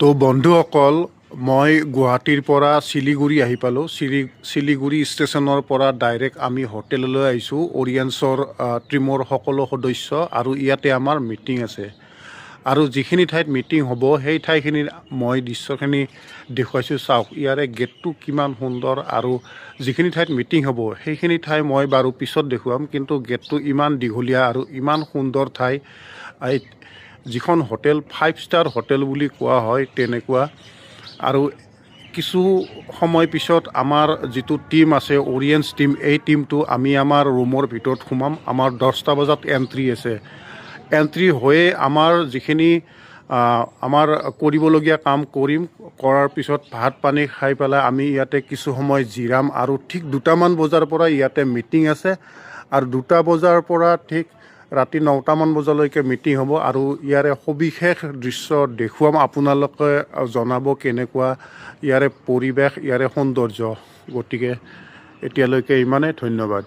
তো বন্ধুসকল মই গুৱাহাটীৰ পৰা শিলিগুৰি আহি পালোঁ শিলিগুৰি ষ্টেচনৰ পৰা ডাইৰেক্ট আমি হোটেললৈ আহিছোঁ অৰিয়েন্সৰ টীমৰ সকলো সদস্য আৰু ইয়াতে আমাৰ মিটিং আছে আৰু যিখিনি ঠাইত মিটিং হ'ব সেই ঠাইখিনিৰ মই দৃশ্যখিনি দেখুৱাইছোঁ চাওক ইয়াৰে গেটটো কিমান সুন্দৰ আৰু যিখিনি ঠাইত মিটিং হ'ব সেইখিনি ঠাই মই বাৰু পিছত দেখুৱাম কিন্তু গেটটো ইমান দীঘলীয়া আৰু ইমান সুন্দৰ ঠাই যিখন হোটেল 5 ষ্টাৰ হোটেল বুলি কোৱা হয় তেনেকুৱা আৰু কিছু সময় পিছত আমাৰ যিটো টিম আছে অৰিয়েন্স টিম এই টিমটো আমি আমাৰ ৰুমৰ ভিতৰত সোমাম আমাৰ 10টা বজাত এন্ট্ৰি আছে এন্ট্ৰি হৈয়ে আমাৰ যিখিনি আমাৰ কৰিবলগীয়া কাম কৰাৰ পিছত ভাত পানী খাই পেলাই আমি ইয়াতে কিছু সময় জিৰাম আৰু ঠিক 2টামান বজাৰ পৰা ইয়াতে মিটিং আছে আৰু 2টা বজাৰ পৰা ঠিক ৰাতি 9টামান বজালৈকে মিটিং হ'ব আৰু ইয়াৰে সবিশেষ দৃশ্য দেখুৱাম আপোনালোকে জনাব কেনেকুৱা ইয়াৰে পৰিৱেশ ইয়াৰে সৌন্দৰ্য গতিকে এতিয়ালৈকে ইমানেই ধন্যবাদ।